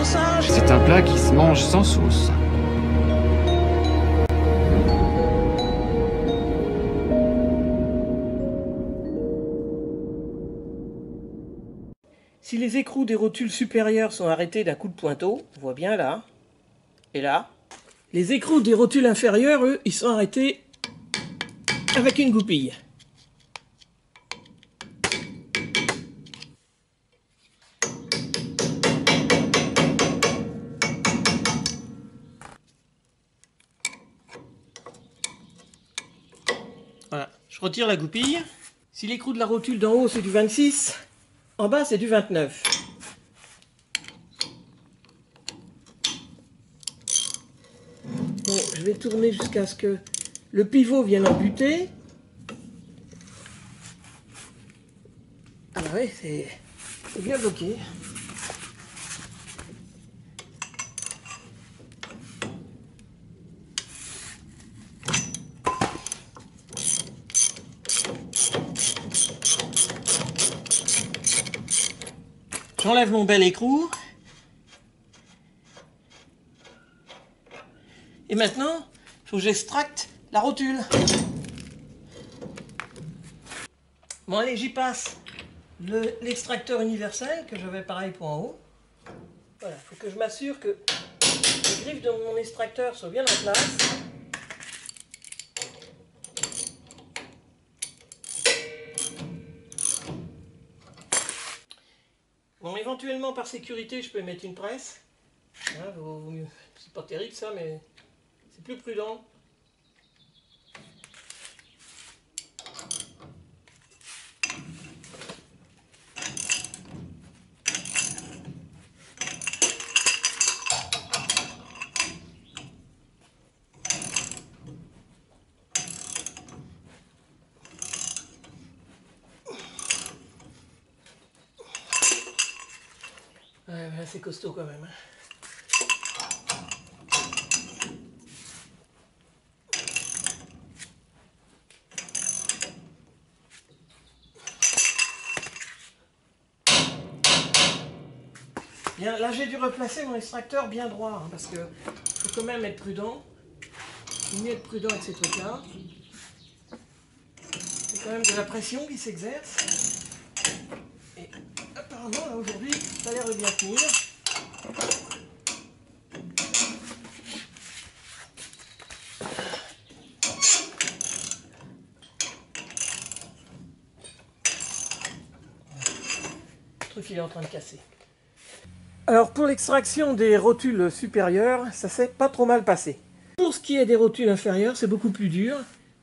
dosage. C'est un plat qui se mange sans sauce. Si les écrous des rotules supérieures sont arrêtés d'un coup de pointeau, on voit bien là, et là, les écrous des rotules inférieures, eux, ils sont arrêtés avec une goupille. Voilà, je retire la goupille. Si l'écrou de la rotule d'en haut c'est du 26, en bas c'est du 29. Bon, je vais tourner jusqu'à ce que le pivot vienne en butée. Ah ouais, c'est bien bloqué. J'enlève mon bel écrou. Et maintenant, il faut que j'extracte la rotule. Bon allez, j'y passe l'extracteur universel que j'avais pareil pour en haut. Voilà, il faut que je m'assure que les griffes de mon extracteur soient bien en place. Bon, éventuellement par sécurité, je peux mettre une presse. Hein, c'est pas terrible ça, mais c'est plus prudent. Ouais, c'est costaud quand même. Bien, là j'ai dû replacer mon extracteur bien droit, hein, parce que faut quand même être prudent. Il faut mieux être prudent avec ces trucs-là. C'est quand même de la pression qui s'exerce. Et apparemment, là aujourd'hui, ça a l'air de bien tenir. Le truc il est en train de casser. Alors pour l'extraction des rotules supérieures, ça s'est pas trop mal passé. Pour ce qui est des rotules inférieures, c'est beaucoup plus dur.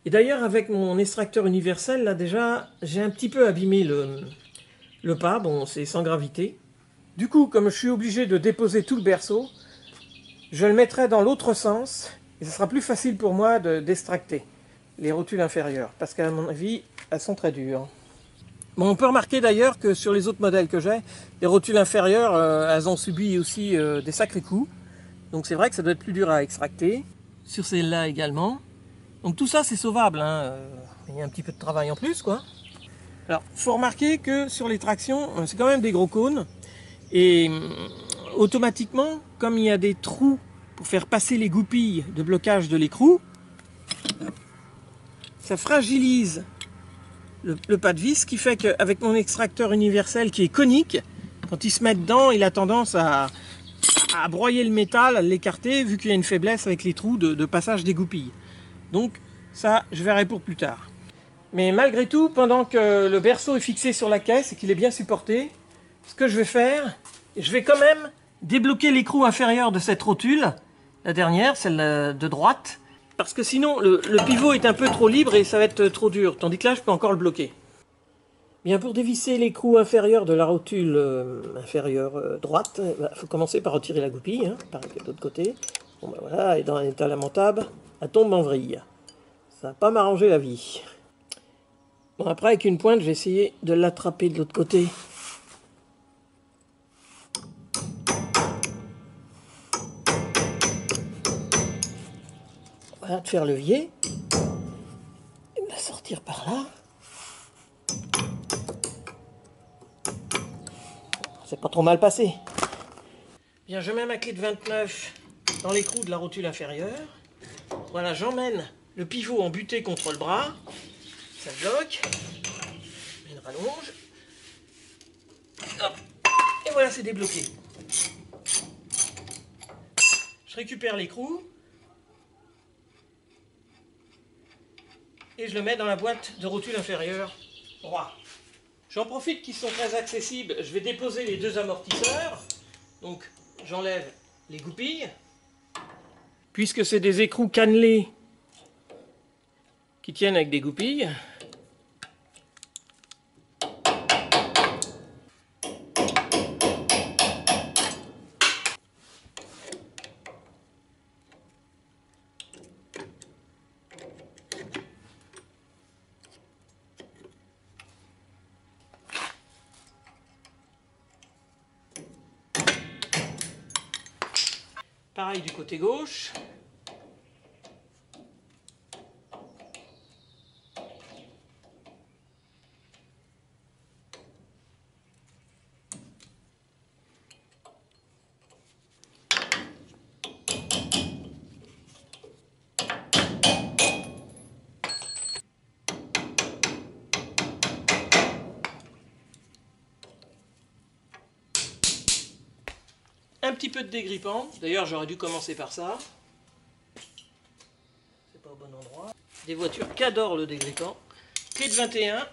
Et d'ailleurs avec mon extracteur universel, là déjà, j'ai un petit peu abîmé le pas. Bon, c'est sans gravité. Du coup, comme je suis obligé de déposer tout le berceau, je le mettrai dans l'autre sens. Et ce sera plus facile pour moi d'extracter les rotules inférieures. Parce qu'à mon avis, elles sont très dures. Bon, on peut remarquer d'ailleurs que sur les autres modèles que j'ai, les rotules inférieures, elles ont subi aussi des sacrés coups. Donc c'est vrai que ça doit être plus dur à extracter. Sur celle-là également. Donc tout ça c'est sauvable, hein. Il y a un petit peu de travail en plus, quoi. Alors, il faut remarquer que sur les tractions, c'est quand même des gros cônes. Et automatiquement, comme il y a des trous pour faire passer les goupilles de blocage de l'écrou, ça fragilise le pas de vis, ce qui fait qu'avec mon extracteur universel qui est conique, quand il se met dedans, il a tendance à broyer le métal, à l'écarter, vu qu'il y a une faiblesse avec les trous de passage des goupilles. Donc ça, je verrai pour plus tard. Mais malgré tout, pendant que le berceau est fixé sur la caisse et qu'il est bien supporté, ce que je vais faire, je vais quand même débloquer l'écrou inférieur de cette rotule, la dernière, celle de droite, parce que sinon le pivot est un peu trop libre et ça va être trop dur, tandis que là je peux encore le bloquer. Bien, pour dévisser l'écrou inférieur de la rotule inférieure droite, il faut commencer par retirer la goupille, hein, pareil que de l'autre côté. Bon ben voilà, elle est dans un état lamentable, elle tombe en vrille. Ça va pas m'arranger la vie. Bon, après avec une pointe, je vais essayer de l'attraper de l'autre côté. Voilà, de faire levier. Et de la sortir par là. C'est pas trop mal passé. Bien, je mets ma clé de 29 dans l'écrou de la rotule inférieure. Voilà, j'emmène le pivot en butée contre le bras. Ça bloque. Je mets une rallonge. Hop. Et voilà, c'est débloqué. Je récupère l'écrou. Et je le mets dans la boîte de rotule inférieure droit. J'en profite qu'ils sont très accessibles. Je vais déposer les deux amortisseurs. Donc j'enlève les goupilles. Puisque c'est des écrous cannelés qui tiennent avec des goupilles. Pareil du côté gauche. Un petit peu de dégrippant, d'ailleurs j'aurais dû commencer par ça. C'est pas au bon endroit. Des voitures qui adorent le dégrippant. Clé de 21.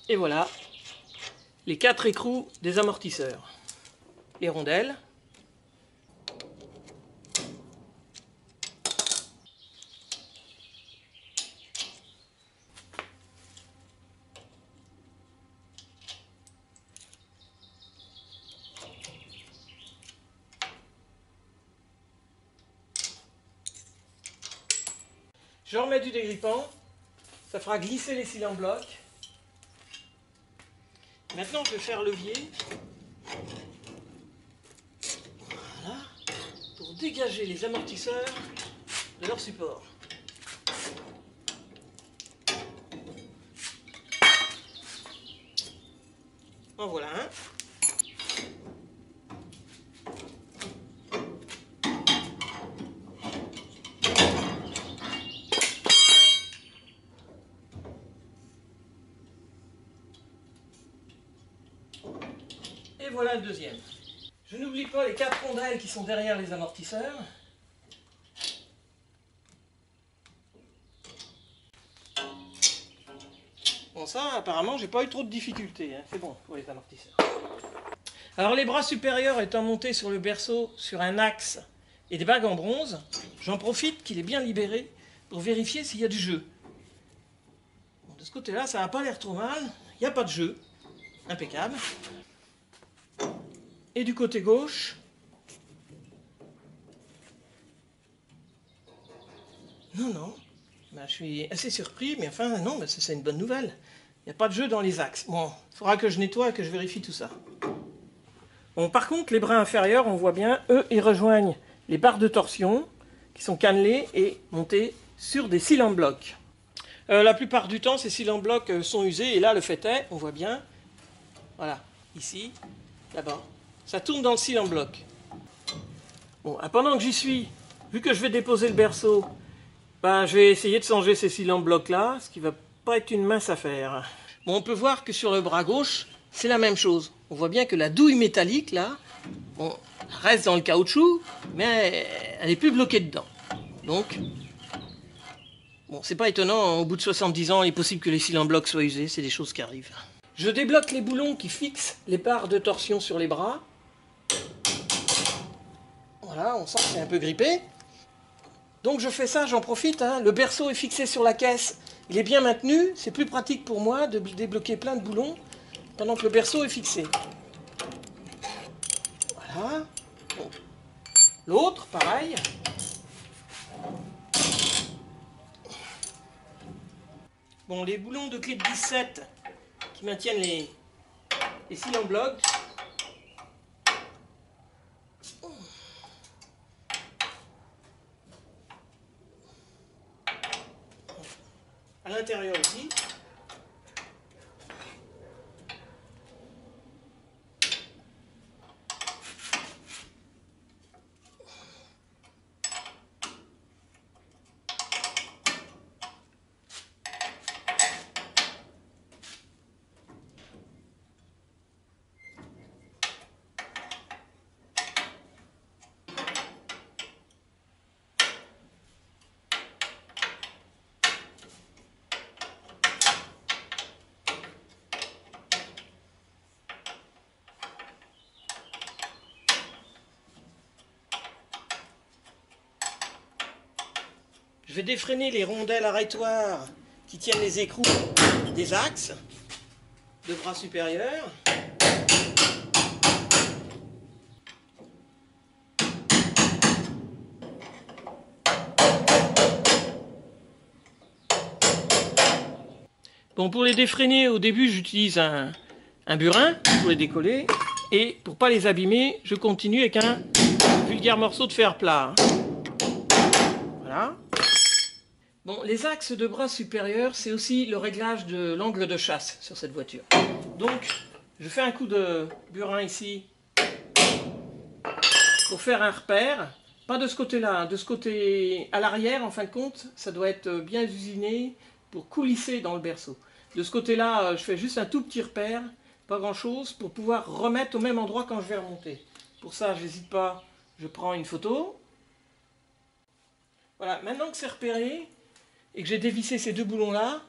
Et voilà, les 4 écrous des amortisseurs. Les rondelles. Je remets du dégrippant. Ça fera glisser les cils en bloc. Maintenant, je vais faire levier. Voilà. Pour dégager les amortisseurs de leur support. En voilà un. Et voilà le deuxième. Je n'oublie pas les 4 rondelles qui sont derrière les amortisseurs. Bon, ça, apparemment, j'ai pas eu trop de difficultés. Hein. C'est bon pour les amortisseurs. Alors, les bras supérieurs étant montés sur le berceau sur un axe et des bagues en bronze, j'en profite qu'il est bien libéré pour vérifier s'il y a du jeu. Bon, de ce côté-là, ça n'a pas l'air trop mal. Il n'y a pas de jeu. Impeccable. Et du côté gauche, non, ben, je suis assez surpris, mais enfin non, ben, c'est une bonne nouvelle. Il n'y a pas de jeu dans les axes. Bon, il faudra que je nettoie et que je vérifie tout ça. Bon, par contre, les bras inférieurs, on voit bien, eux, ils rejoignent les barres de torsion qui sont cannelées et montées sur des cils en bloc. La plupart du temps, ces cils en bloc sont usés, et là, le fait est, on voit bien, voilà, ici, là-bas. Ça tourne dans le cil en bloc. Bon, pendant que j'y suis, vu que je vais déposer le berceau, ben, je vais essayer de changer ces cils en bloc là, ce qui va pas être une mince affaire. Bon, on peut voir que sur le bras gauche, c'est la même chose. On voit bien que la douille métallique là, bon, reste dans le caoutchouc, mais elle est plus bloquée dedans. Donc, bon, c'est pas étonnant, au bout de 70 ans, il est possible que les cils en bloc soient usés, c'est des choses qui arrivent. Je débloque les boulons qui fixent les barres de torsion sur les bras. Voilà, on sent que c'est un peu grippé. Donc je fais ça, j'en profite. Hein. Le berceau est fixé sur la caisse. Il est bien maintenu. C'est plus pratique pour moi de débloquer plein de boulons pendant que le berceau est fixé. Voilà. Bon. L'autre, pareil. Bon, les boulons de clé de 17 qui qui maintiennent les scies en bloc. À l'intérieur aussi. Je vais défreiner les rondelles arrêtoires qui tiennent les écrous des axes de bras supérieurs. Bon, pour les défreiner, au début, j'utilise un burin pour les décoller. Et pour ne pas les abîmer, je continue avec un vulgaire morceau de fer plat. Voilà. Bon, les axes de bras supérieurs, c'est aussi le réglage de l'angle de chasse sur cette voiture. Donc, je fais un coup de burin ici pour faire un repère. Pas de ce côté-là, hein, de ce côté à l'arrière, en fin de compte, ça doit être bien usiné pour coulisser dans le berceau. De ce côté-là, je fais juste un tout petit repère, pas grand-chose, pour pouvoir remettre au même endroit quand je vais remonter. Pour ça, je n'hésite pas, je prends une photo. Voilà, maintenant que c'est repéré, et que j'ai dévissé ces deux boulons-là,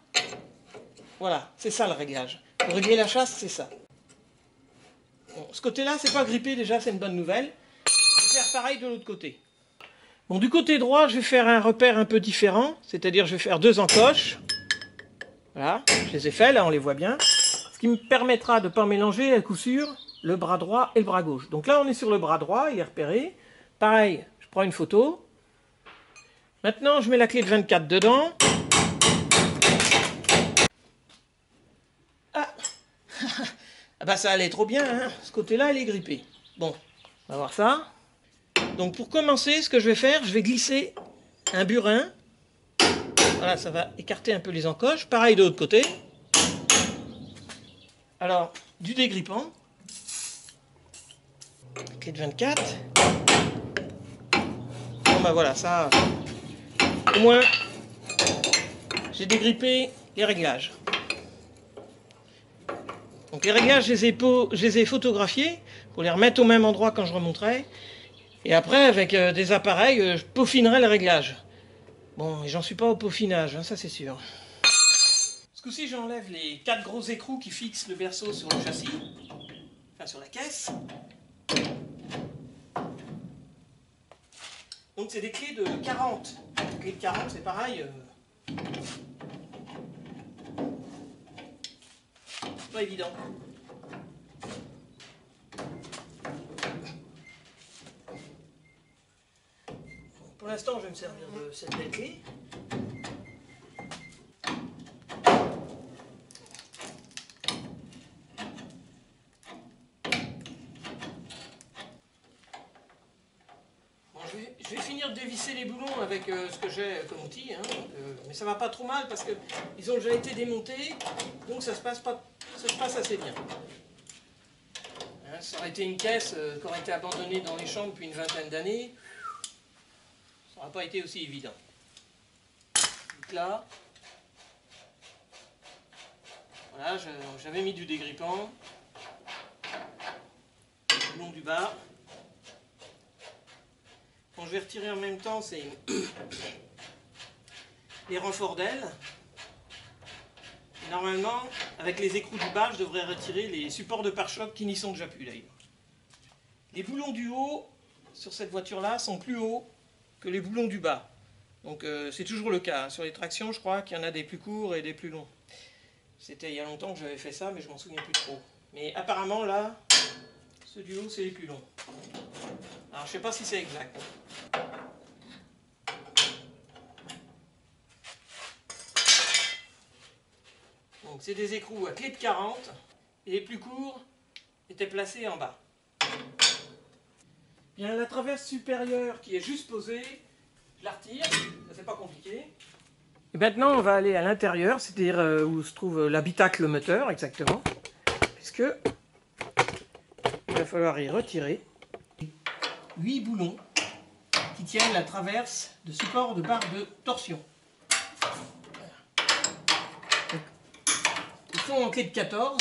voilà, c'est ça le réglage. Pour régler la chasse, c'est ça. Bon, ce côté-là, c'est pas grippé, déjà, c'est une bonne nouvelle. Je vais faire pareil de l'autre côté. Bon, du côté droit, je vais faire un repère un peu différent, c'est-à-dire je vais faire deux encoches. Voilà, je les ai fait, là, on les voit bien. Ce qui me permettra de ne pas mélanger, à coup sûr, le bras droit et le bras gauche. Donc là, on est sur le bras droit, il est repéré. Pareil, je prends une photo. Maintenant, je mets la clé de 24 dedans. Ah, ah bah ça allait trop bien, hein. Ce côté-là, il est grippé. Bon, on va voir ça. Donc pour commencer, ce que je vais faire, je vais glisser un burin. Voilà, ça va écarter un peu les encoches. Pareil de l'autre côté. Alors, du dégrippant. Clé de 24. Bon bah voilà, ça... Au moins, j'ai dégrippé les réglages. Donc les réglages, je les ai photographiés pour les remettre au même endroit quand je remonterai. Et après, avec des appareils, je peaufinerai les réglages. Bon, et j'en suis pas au peaufinage, hein, ça c'est sûr. Ce coup-ci, j'enlève les 4 gros écrous qui fixent le berceau sur le châssis, enfin sur la caisse. Donc c'est des clés de 40. Les clés de 40, c'est pareil. C'est pas évident. Pour l'instant, je vais me servir de cette belle clé. Bon, je vais finir de dévisser les boulons avec ce que j'ai comme outil, hein, mais ça va pas trop mal parce qu'ils ont déjà été démontés, donc ça se passe assez bien. Hein, ça aurait été une caisse qui aurait été abandonnée dans les champs depuis une vingtaine d'années. Ça n'aura pas été aussi évident. Donc là, voilà, j'avais mis du dégrippant, le long du bas. Quand je vais retirer en même temps, c'est les renforts d'ailes. Normalement, avec les écrous du bas, je devrais retirer les supports de pare-choc qui n'y sont déjà plus d'ailleurs. Les boulons du haut, sur cette voiture-là, sont plus hauts que les boulons du bas. Donc c'est toujours le cas. Sur les tractions, je crois qu'il y en a des plus courts et des plus longs. C'était il y a longtemps que j'avais fait ça, mais je m'en souviens plus trop. Mais apparemment là, ceux du haut, c'est les plus longs. Alors je sais pas si c'est exact. Bon Donc c'est des écrous à clé de 40 et les plus courts étaient placés en bas. Bien, la traverse supérieure qui est juste posée, je la retire, ça c'est pas compliqué. Et maintenant on va aller à l'intérieur, c'est-à-dire où se trouve l'habitacle moteur exactement, puisque il va falloir y retirer 8 boulons qui tiennent la traverse de support de barre de torsion. Donc, ils sont en clé de 14.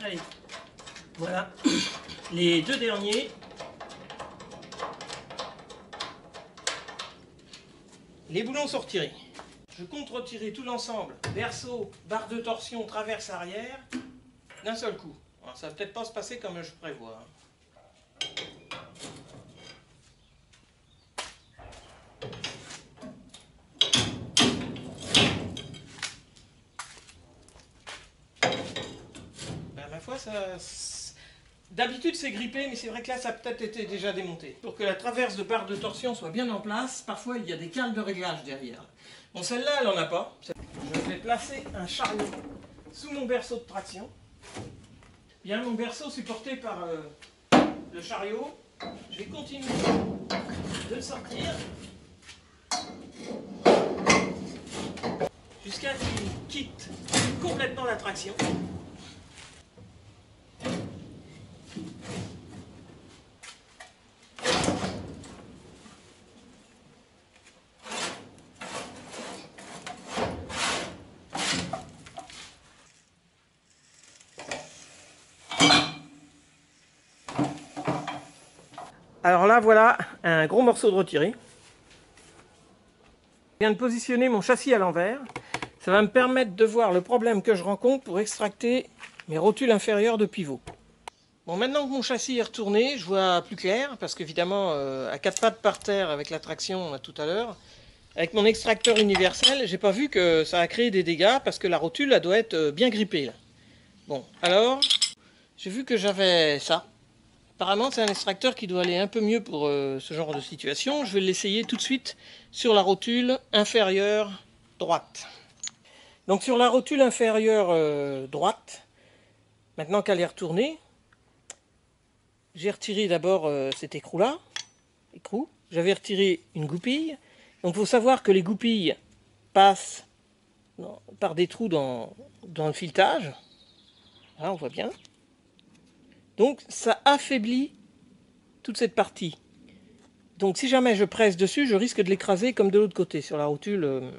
Allez, voilà les deux derniers. Les boulons sont retirés. Je compte retirer tout l'ensemble, berceau, barre de torsion, traverse arrière, d'un seul coup. Alors, ça va peut-être pas se passer comme je prévois. Ben, ma foi, ça... D'habitude c'est grippé, mais c'est vrai que là ça a peut-être été déjà démonté. Pour que la traverse de barre de torsion soit bien en place, parfois il y a des cales de réglage derrière. Bon, celle-là elle n'en a pas. Je vais placer un chariot sous mon berceau de traction. Bien, mon berceau supporté par le chariot, je vais continuer de le sortir jusqu'à ce qu'il quitte complètement la traction. Alors là, voilà un gros morceau de retiré. Je viens de positionner mon châssis à l'envers. Ça va me permettre de voir le problème que je rencontre pour extracter mes rotules inférieures de pivot. Bon, maintenant que mon châssis est retourné, je vois plus clair, parce qu'évidemment, à 4 pattes par terre avec la traction tout à l'heure, avec mon extracteur universel, j'ai pas vu que ça a créé des dégâts, parce que la rotule, elle doit être bien grippée là. Bon, alors, j'ai vu que j'avais ça. Apparemment, c'est un extracteur qui doit aller un peu mieux pour ce genre de situation. Je vais l'essayer tout de suite sur la rotule inférieure droite. Donc sur la rotule inférieure droite, maintenant qu'elle est retournée, j'ai retiré d'abord cet écrou-là. J'avais retiré une goupille. Donc il faut savoir que les goupilles passent par des trous dans le filetage. Là, on voit bien. Donc ça affaiblit toute cette partie. Donc si jamais je presse dessus, je risque de l'écraser comme de l'autre côté, sur la rotule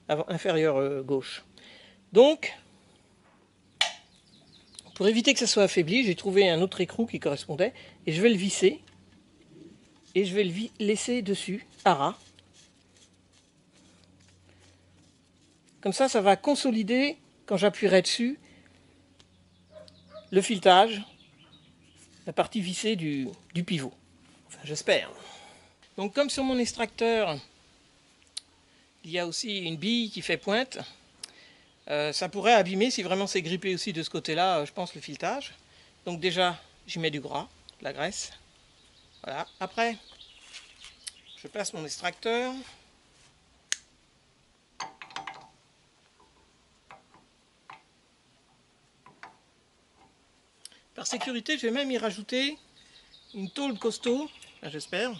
inférieure gauche. Donc, pour éviter que ça soit affaibli, j'ai trouvé un autre écrou qui correspondait, et je vais le visser, et je vais le laisser dessus, à ras. Comme ça, ça va consolider, quand j'appuierai dessus, le filetage, la partie vissée du pivot. Enfin, j'espère. Donc comme sur mon extracteur, il y a aussi une bille qui fait pointe, ça pourrait abîmer, si vraiment c'est grippé aussi de ce côté-là, je pense, le filetage. Donc déjà, j'y mets du gras, de la graisse. Voilà. Après, je place mon extracteur. Par sécurité, je vais même y rajouter une tôle costaud, enfin, j'espère.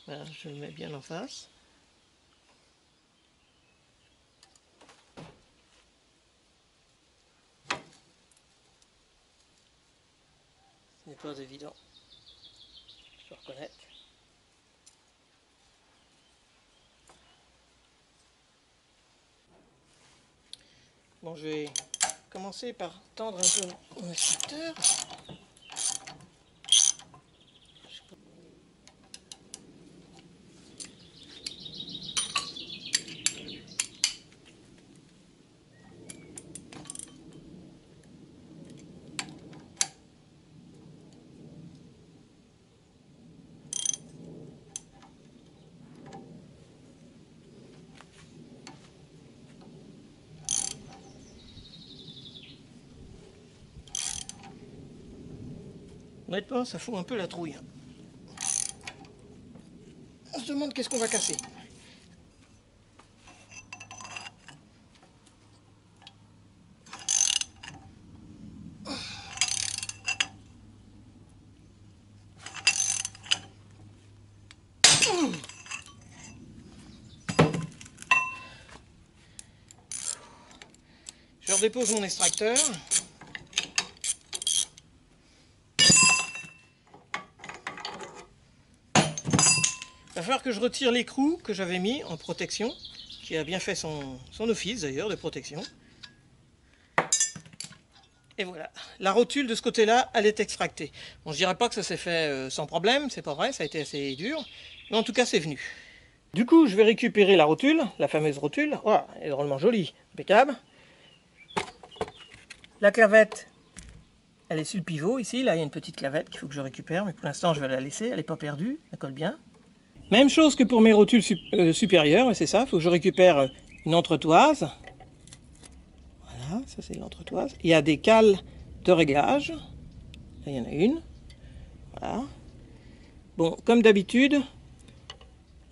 Voilà, je le mets bien en face. Ce n'est pas évident, je dois reconnaître. Bon, je vais commencer par tendre un peu mon extracteur. Honnêtement, ça fout un peu la trouille. On se demande qu'est-ce qu'on va casser. Je redépose mon extracteur. Il va falloir que je retire l'écrou que j'avais mis en protection, qui a bien fait son office d'ailleurs de protection. Et voilà, la rotule de ce côté-là, elle est extractée. Bon, je dirais pas que ça s'est fait sans problème, c'est pas vrai, ça a été assez dur, mais en tout cas c'est venu. Du coup, je vais récupérer la rotule, la fameuse rotule. Voilà, elle est drôlement jolie, impeccable. La clavette, elle est sur le pivot ici, là il y a une petite clavette qu'il faut que je récupère, mais pour l'instant je vais la laisser, elle n'est pas perdue, elle colle bien. Même chose que pour mes rotules supérieures, c'est ça, il faut que je récupère une entretoise. Voilà, ça c'est l'entretoise. Il y a des cales de réglage, là il y en a une. Voilà. Bon, comme d'habitude,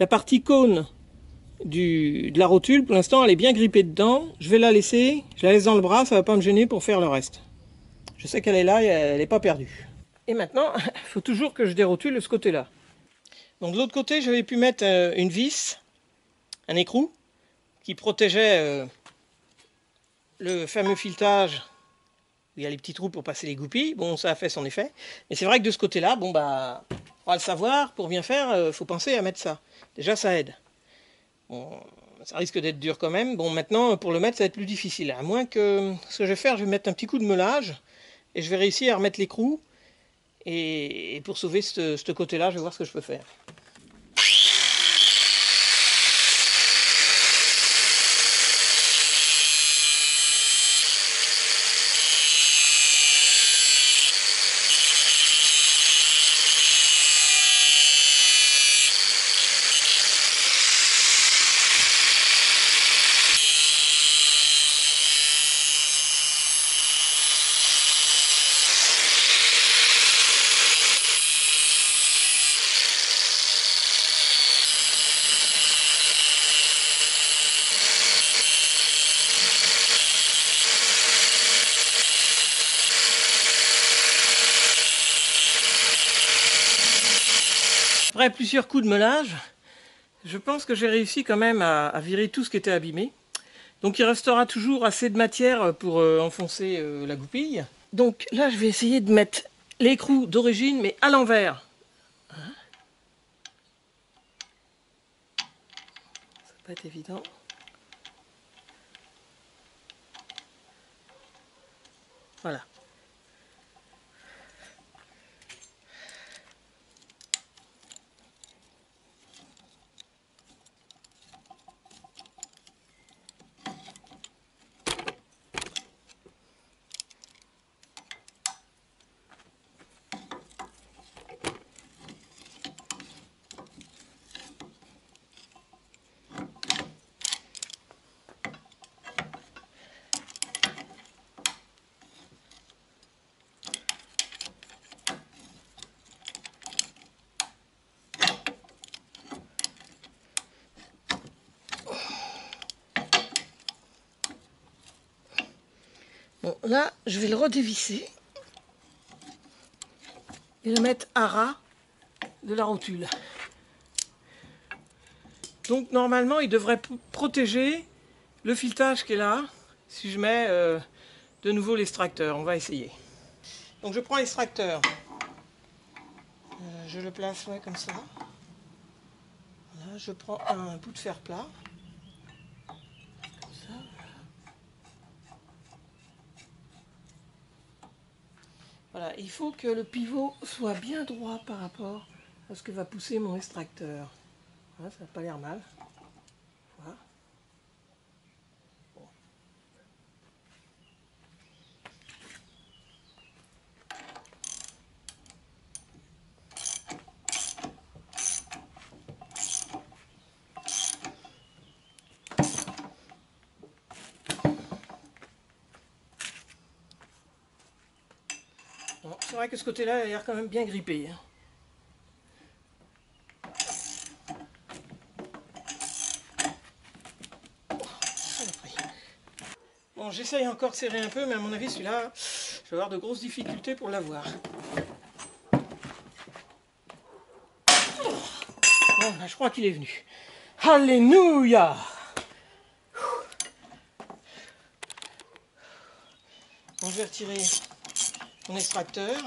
la partie cône de la rotule, pour l'instant elle est bien grippée dedans. Je vais la laisser, je la laisse dans le bras, ça ne va pas me gêner pour faire le reste. Je sais qu'elle est là et elle n'est pas perdue. Et maintenant, il faut toujours que je dérotule de ce côté-là. Donc de l'autre côté, j'avais pu mettre une vis, un écrou, qui protégeait le fameux filetage où il y a les petits trous pour passer les goupilles. Bon, ça a fait son effet. Mais c'est vrai que de ce côté-là, bon bah, on va le savoir, pour bien faire, faut penser à mettre ça. Déjà, ça aide. Bon, ça risque d'être dur quand même. Bon, maintenant, pour le mettre, ça va être plus difficile. À moins que ce que je vais faire, je vais mettre un petit coup de meulage et je vais réussir à remettre l'écrou. Et pour sauver ce côté-là, je vais voir ce que je peux faire. Après plusieurs coups de meulage, je pense que j'ai réussi quand même à virer tout ce qui était abîmé. Donc il restera toujours assez de matière pour enfoncer la goupille. Donc là je vais essayer de mettre l'écrou d'origine mais à l'envers. Hein, ça va pas être évident. Voilà. Bon, là, je vais le redévisser et le mettre à ras de la rotule. Donc normalement, il devrait protéger le filetage qui est là, si je mets de nouveau l'extracteur. On va essayer. Donc je prends l'extracteur, je le place comme ça. Voilà, je prends un bout de fer plat, comme ça. Voilà, il faut que le pivot soit bien droit par rapport à ce que va pousser mon extracteur. Voilà, ça n'a pas l'air mal. Voilà. Bon. Bon, c'est vrai que ce côté-là a l'air quand même bien grippé. Bon, j'essaye encore de serrer un peu, mais à mon avis, celui-là, je vais avoir de grosses difficultés pour l'avoir. Bon, ben, je crois qu'il est venu. Alléluia! Bon, je vais retirer mon extracteur.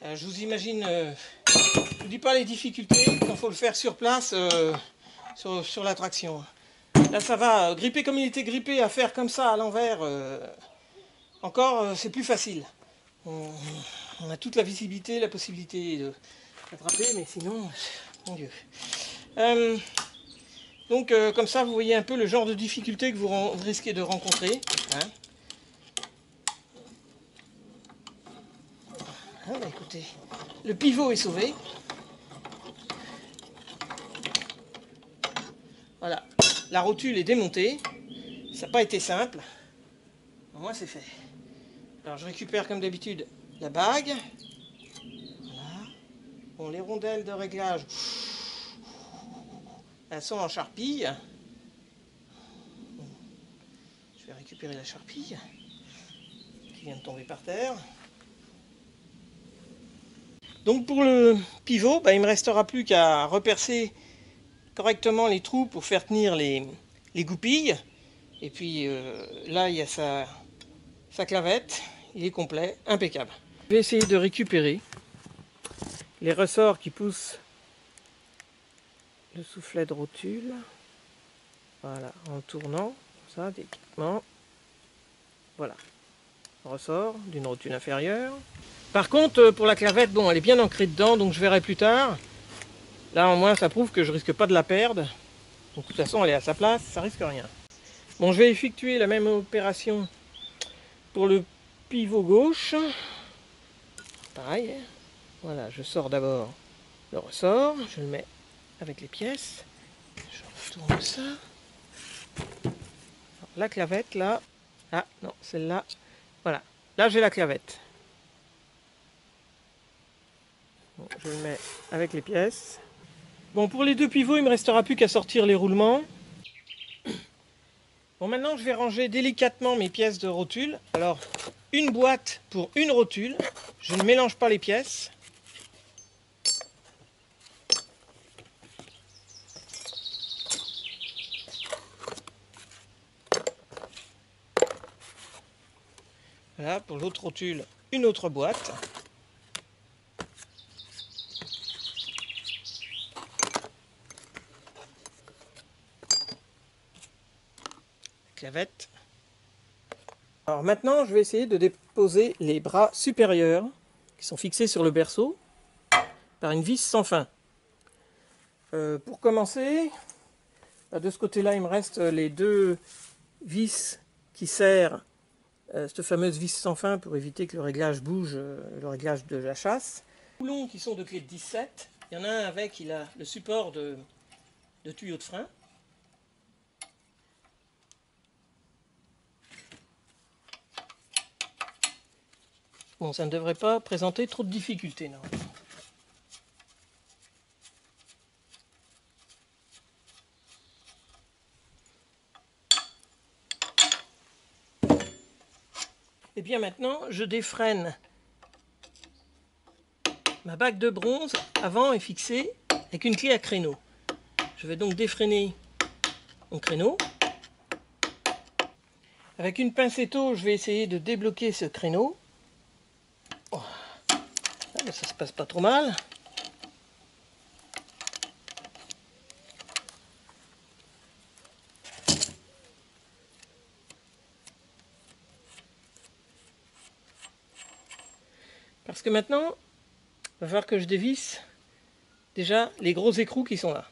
Je vous imagine, je vous dis pas les difficultés quand il faut le faire sur place, sur la traction. Là ça va, gripper comme il était grippé, à faire comme ça à l'envers, encore c'est plus facile. On a toute la visibilité, la possibilité de l'attraper, mais sinon, mon Dieu. Donc comme ça vous voyez un peu le genre de difficulté que vous risquez de rencontrer. Hein. Ah bah écoutez, le pivot est sauvé. Voilà, la rotule est démontée. Ça n'a pas été simple. Au moins c'est fait. Alors je récupère comme d'habitude la bague. Voilà. Bon, les rondelles de réglage, elles sont en charpille. Je vais récupérer la charpille qui vient de tomber par terre. Donc pour le pivot, bah, il ne me restera plus qu'à repercer correctement les trous pour faire tenir les goupilles. Et puis là, il y a sa clavette. Il est complet, impeccable. Je vais essayer de récupérer les ressorts qui poussent le soufflet de rotule. Voilà, en tournant, comme ça, délicatement. Voilà, ressort d'une rotule inférieure. Par contre, pour la clavette, bon, elle est bien ancrée dedans, donc je verrai plus tard. Là, au moins, ça prouve que je risque pas de la perdre. Donc, de toute façon, elle est à sa place, ça risque rien. Bon, je vais effectuer la même opération pour le pivot gauche. Pareil. Voilà, je sors d'abord le ressort, je le mets avec les pièces. Je retourne ça. Alors, la clavette, là. Ah, non, celle-là. Voilà, là, j'ai la clavette. Bon, je le mets avec les pièces. Bon, pour les deux pivots, il ne me restera plus qu'à sortir les roulements. Bon, maintenant, je vais ranger délicatement mes pièces de rotule. Alors, une boîte pour une rotule. Je ne mélange pas les pièces. Voilà, pour l'autre rotule, une autre boîte. Clavette. Alors maintenant, je vais essayer de déposer les bras supérieurs qui sont fixés sur le berceau par une vis sans fin. Pour commencer, de ce côté-là, il me reste les deux vis qui serrent cette fameuse vis sans fin pour éviter que le réglage bouge, le réglage de la chasse. Les boulons qui sont de clé de 17, il y en a un avec, il a le support de tuyau de frein. Bon, ça ne devrait pas présenter trop de difficultés, non. Et bien maintenant, je défrène ma bague de bronze avant est fixée avec une clé à créneau. Je vais donc défreiner mon créneau. Avec une pincetto, je vais essayer de débloquer ce créneau. Oh. Ah, mais ça se passe pas trop mal. Parce que maintenant, il va falloir que je dévisse déjà les gros écrous qui sont là.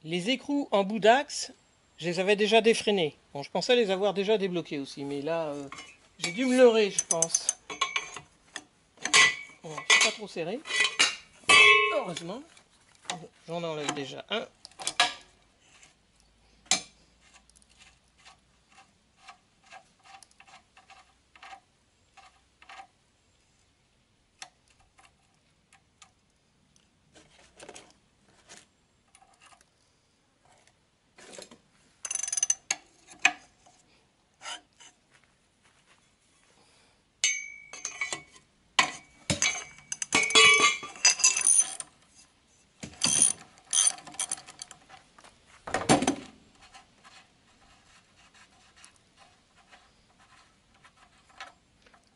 Les écrous en bout d'axe, je les avais déjà défreinés. Bon, je pensais les avoir déjà débloqués aussi, mais là, j'ai dû me leurrer, je pense. Bon, c'est pas trop serré. Heureusement. J'en enlève déjà un.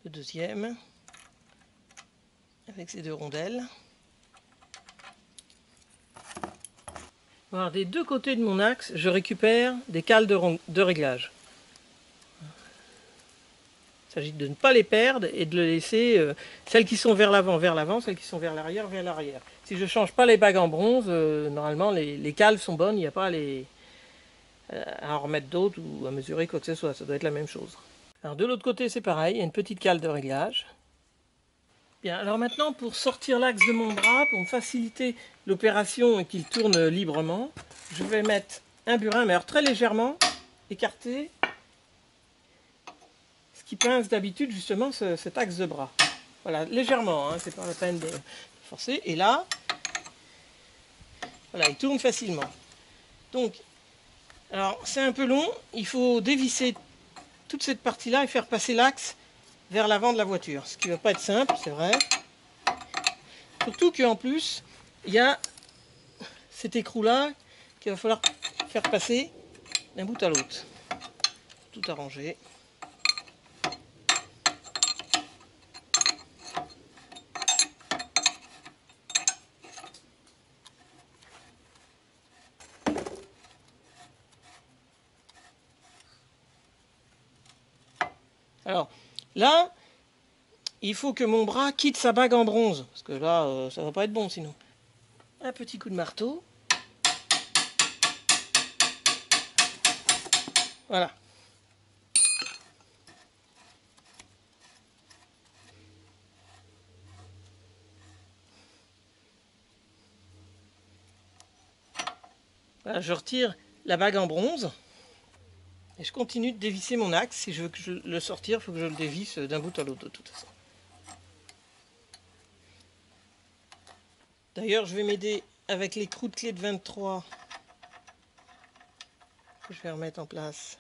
Le deuxième, avec ces deux rondelles. Alors, des deux côtés de mon axe, je récupère des cales de réglage. Il s'agit de ne pas les perdre et de les laisser, celles qui sont vers l'avant, celles qui sont vers l'arrière. Si je ne change pas les bagues en bronze, normalement les cales sont bonnes, il n'y a pas à en remettre d'autres ou à mesurer quoi que ce soit, ça doit être la même chose. Alors de l'autre côté c'est pareil, il y a une petite cale de réglage. Bien, alors maintenant pour sortir l'axe de mon bras, pour me faciliter l'opération et qu'il tourne librement, je vais mettre un burin, mais alors très légèrement écarté, ce qui pince d'habitude justement cet axe de bras. Voilà, légèrement, hein, c'est pas la peine de forcer. Et là, voilà, il tourne facilement. Donc, alors c'est un peu long, il faut dévisser toute cette partie-là et faire passer l'axe vers l'avant de la voiture. Ce qui ne va pas être simple, c'est vrai. Surtout qu'en plus, il y a cet écrou-là qu'il va falloir faire passer d'un bout à l'autre. Tout arranger. Alors, là, il faut que mon bras quitte sa bague en bronze, parce que là, ça va pas être bon sinon. Un petit coup de marteau. Voilà. Voilà, je retire la bague en bronze. Et je continue de dévisser mon axe. Si je veux le sortir, il faut que je le dévisse d'un bout à l'autre de toute façon. D'ailleurs, je vais m'aider avec l'écrou de clé de 23 que je vais remettre en place.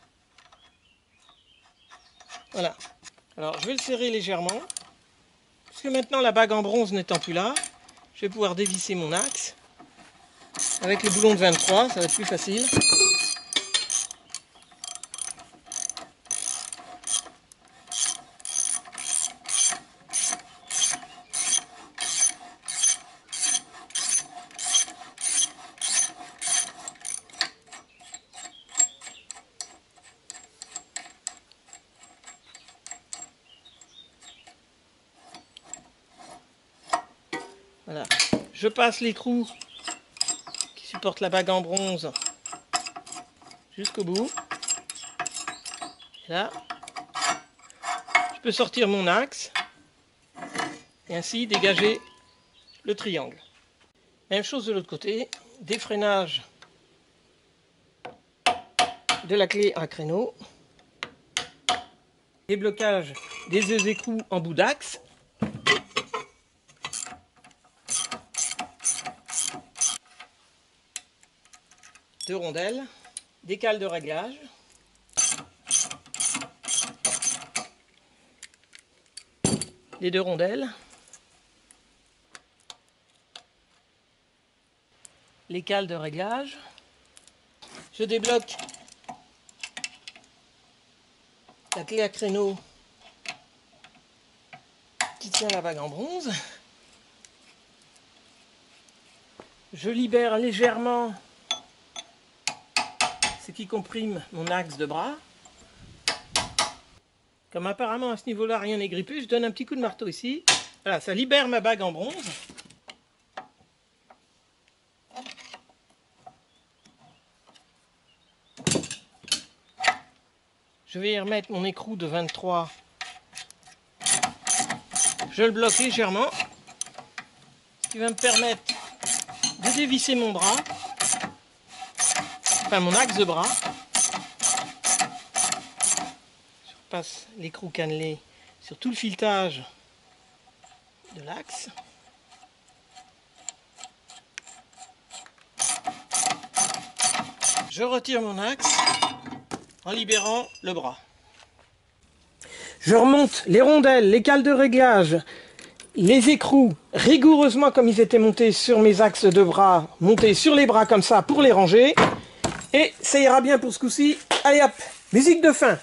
Voilà. Alors, je vais le serrer légèrement. Parce que maintenant, la bague en bronze n'étant plus là, je vais pouvoir dévisser mon axe. Avec le boulon de 23, ça va être plus facile. Voilà, je passe l'écrou qui supporte la bague en bronze jusqu'au bout. Et là, je peux sortir mon axe et ainsi dégager le triangle. Même chose de l'autre côté, défreinage de la clé à créneau, déblocage des deux écrous en bout d'axe. Deux rondelles, des cales de réglage, les deux rondelles, les cales de réglage. Je débloque la clé à créneau qui tient la bague en bronze. Je libère légèrement ce qui comprime mon axe de bras. Comme apparemment à ce niveau-là rien n'est grippé, je donne un petit coup de marteau ici. Voilà, ça libère ma bague en bronze. Je vais y remettre mon écrou de 23. Je le bloque légèrement, ce qui va me permettre de dévisser mon bras, enfin mon axe de bras. Je repasse l'écrou cannelé sur tout le filetage de l'axe. Je retire mon axe en libérant le bras. Je remonte les rondelles, les cales de réglage, les écrous rigoureusement comme ils étaient montés sur mes axes de bras, montés sur les bras comme ça pour les ranger. Et ça ira bien pour ce coup-ci. Allez hop, musique de fin.